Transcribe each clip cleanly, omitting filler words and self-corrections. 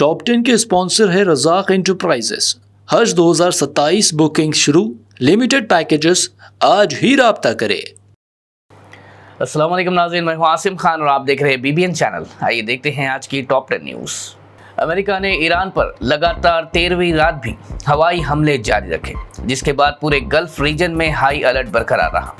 Top 10 کے sponsor ہے رزاق enterprises. حج 2027 booking شروع، لمیٹڈ پیکیجز، آج ہی رابطہ کریں۔ السلام علیکم ناظرین، میں ہوں عاصم خان اور آپ دیکھ رہے ہیں BBN چینل۔ آئیے دیکھتے ہیں آج کی ٹاپ 10 نیوز۔ امریکہ نے ایران پر لگاتار 13ویں رات بھی ہوائی حملے جاری رکھے، جس کے بعد پورے گلف ریجن میں ہائی الرٹ برقرار رہا۔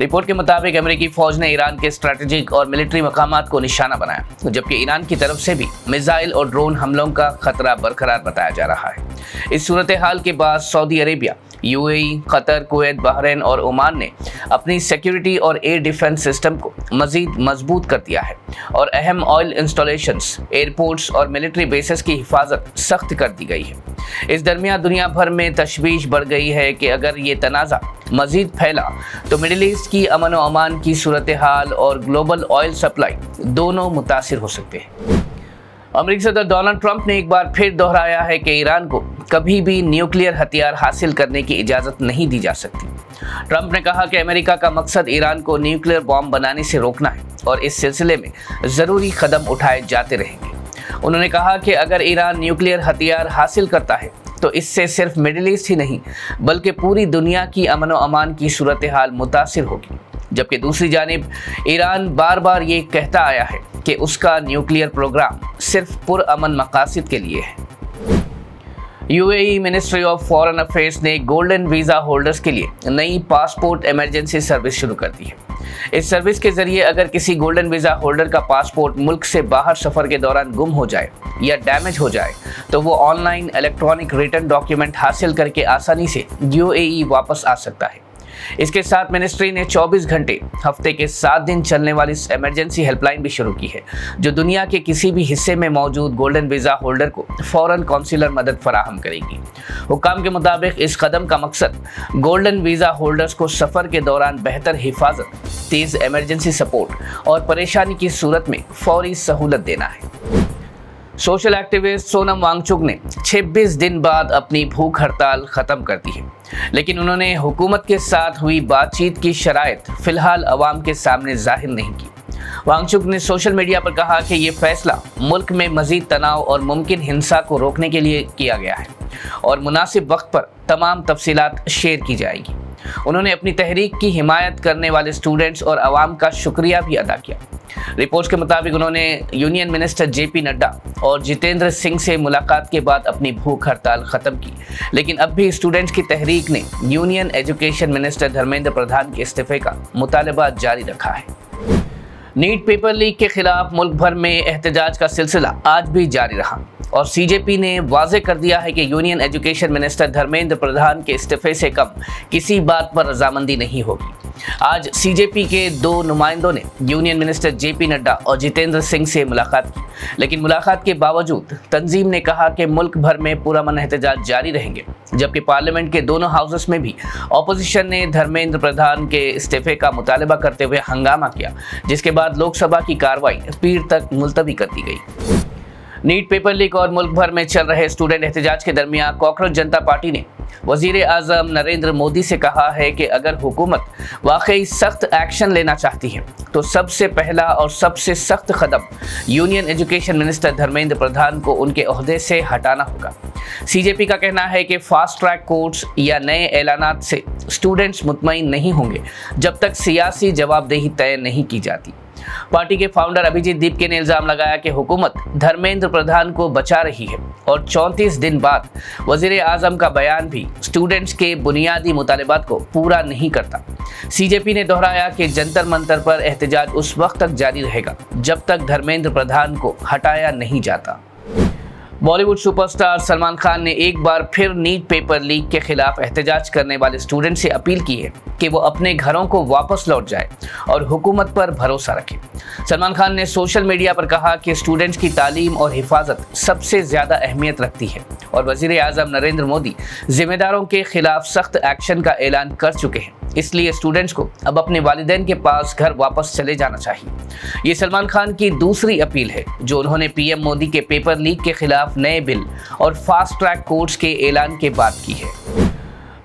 رپورٹ کے مطابق امریکی فوج نے ایران کے اسٹریٹجک اور ملٹری مقامات کو نشانہ بنایا، جبکہ ایران کی طرف سے بھی میزائل اور ڈرون حملوں کا خطرہ برقرار بتایا جا رہا ہے۔ اس صورتحال کے بعد سعودی عربیہ، UAE، قطر، کویت، بحرین اور عمان نے اپنی سیکیورٹی اور ایئر ڈیفنس سسٹم کو مزید مضبوط کر دیا ہے اور اہم آئل انسٹالیشنز، ایئرپورٹس اور ملٹری بیسز کی حفاظت سخت کر دی گئی ہے۔ اس درمیان دنیا بھر میں تشویش بڑھ گئی ہے کہ اگر یہ تنازع مزید پھیلا تو مڈل ایسٹ کی امن و امان کی صورتحال اور گلوبل آئل سپلائی دونوں متاثر ہو سکتے ہیں۔ امریکی صدر ڈونلڈ ٹرمپ نے ایک بار پھر دہرایا ہے کہ ایران کو کبھی بھی نیوکلیئر ہتھیار حاصل کرنے کی اجازت نہیں دی جا سکتی۔ ٹرمپ نے کہا کہ امریکہ کا مقصد ایران کو نیوکلیئر بام بنانے سے روکنا ہے اور اس سلسلے میں ضروری قدم اٹھائے جاتے رہیں گے۔ انہوں نے کہا کہ اگر ایران نیوکلیئر ہتھیار حاصل کرتا ہے تو اس سے صرف مڈل ایسٹ ہی نہیں بلکہ پوری دنیا کی امن و امان کی صورتحال متاثر ہوگی، جبکہ دوسری جانب ایران بار بار یہ کہتا آیا ہے کہ اس کا نیوکلیئر پروگرام صرف پرامن مقاصد کے لیے ہے۔ UAE ministry of foreign affairs نے گولڈن ویزا ہولڈرز کے لیے نئی پاسپورٹ ایمرجنسی سروس شروع کر دی ہے۔ اس سروس کے ذریعے اگر کسی گولڈن ویزا ہولڈر کا پاسپورٹ ملک سے باہر سفر کے دوران گم ہو جائے یا ڈیمیج ہو جائے تو وہ on line electronic return document حاصل کر کے آسانی سے UAE واپس آ سکتا ہے۔ اس کے ساتھ منسٹری نے 24 گھنٹے ہفتے کے 7 دن چلنے والی ایمرجنسی ہیلپ لائن بھی شروع کی ہے، جو دنیا کے کسی بھی حصے میں موجود گولڈن ویزا ہولڈر کو فوراً کونسلر مدد فراہم کرے گی۔ حکام کے مطابق اس قدم کا مقصد گولڈن ویزا ہولڈرز کو سفر کے دوران بہتر حفاظت، تیز ایمرجنسی سپورٹ اور پریشانی کی صورت میں فوری سہولت دینا ہے۔ سوشل ایکٹیوسٹ سونم وانگ چک نے 26 دن بعد اپنی بھوک ہڑتال ختم کر دی ہے، لیکن انہوں نے حکومت کے ساتھ ہوئی بات چیت کی شرائط فی الحال عوام کے سامنے ظاہر نہیں کی۔ وانگ چک نے سوشل میڈیا پر کہا کہ یہ فیصلہ ملک میں مزید تناؤ اور ممکن ہنسا کو روکنے کے لیے کیا گیا ہے اور مناسب وقت پر تمام تفصیلات شیئر کی جائے گی۔ انہوں نے اپنی تحریک کی حمایت کرنے والے اسٹوڈنٹس اور عوام کا شکریہ بھی ادا کیا۔ رپورٹس کے مطابق انہوں نے یونین منسٹر JP نڈا اور جتیندر سنگھ سے ملاقات کے بعد اپنی بھوک ہڑتال ختم کی، لیکن اب بھی اسٹوڈنٹس کی تحریک نے union education minister Dharmendra Pradhan کے استعفے کا مطالبہ جاری رکھا ہے۔ نیٹ پیپر لیک کے خلاف ملک بھر میں احتجاج کا سلسلہ آج بھی جاری رہا اور CJP نے واضح کر دیا ہے کہ union education minister Dharmendra Pradhan کے استعفے سے کم کسی بات پر رضامندی نہیں ہوگی۔ آج CJP کے 2 نمائندوں نے یونین منسٹر JP نڈا اور جتیندر سنگھ سے ملاقات کی، لیکن ملاقات کے باوجود تنظیم نے کہا کہ ملک بھر میں پرامن احتجاج جاری رہیں گے، جبکہ پارلیمنٹ کے دونوں ہاؤسز میں بھی اپوزیشن نے دھرمیندر پردھان کے استعفے کا مطالبہ کرتے ہوئے ہنگامہ کیا، جس کے بعد لوک سبھا کی کارروائی پیر تک ملتوی کر دی گئی۔ نیٹ پیپر لیک اور ملک بھر میں چل رہے اسٹوڈنٹ احتجاج کے درمیان کاکروچ جنتا پارٹی نے وزیر اعظم نریندر مودی سے کہا ہے کہ اگر حکومت واقعی سخت ایکشن لینا چاہتی ہے تو سب سے پہلا اور سب سے سخت قدم union education minister Dharmendra Pradhan کو ان کے عہدے سے ہٹانا ہوگا۔ CJP کا کہنا ہے کہ فاسٹ ٹریک کورٹس یا نئے اعلانات سے اسٹوڈنٹس مطمئن نہیں ہوں گے جب تک سیاسی جواب دہی طے نہیں کی جاتی۔ پارٹی کے فاؤنڈر ابھیجیت دیپکے نے الزام لگایا کہ حکومت دھرمیندر پردھان کو بچا رہی ہے اور 34 دن بعد وزیر اعظم کا بیان بھی اسٹوڈنٹس کے بنیادی مطالبات کو پورا نہیں کرتا۔ CJP نے دہرایا کہ جنتر منتر پر احتجاج اس وقت تک جاری رہے گا جب تک دھرمیندر پردھان کو ہٹایا نہیں جاتا۔ Bollywood super star Salman Khan نے ایک بار پھر نیٹ پیپر لیک کے خلاف احتجاج کرنے والے اسٹوڈنٹ سے اپیل کی ہے کہ وہ اپنے گھروں کو واپس لوٹ جائے اور حکومت پر بھروسہ رکھے۔ سلمان خان نے سوشل میڈیا پر کہا کہ اسٹوڈنٹس کی تعلیم اور حفاظت سب سے زیادہ اہمیت رکھتی ہے اور وزیر اعظم نریندر مودی ذمہ داروں کے خلاف سخت ایکشن کا اعلان کر چکے ہیں، اس لیے اسٹوڈنٹس کو اب اپنے والدین کے پاس گھر واپس چلے جانا چاہیے۔ یہ سلمان خان کی دوسری اپیل ہے جو انہوں نے PM مودی کے پیپر لیک کے خلاف نئے بل اور فاسٹ ٹریک کورٹس کے اعلان کے بعد کی ہے۔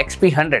XP100,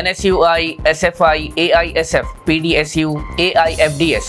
NSUI, SFI, AISF, PDSU, AIFDS,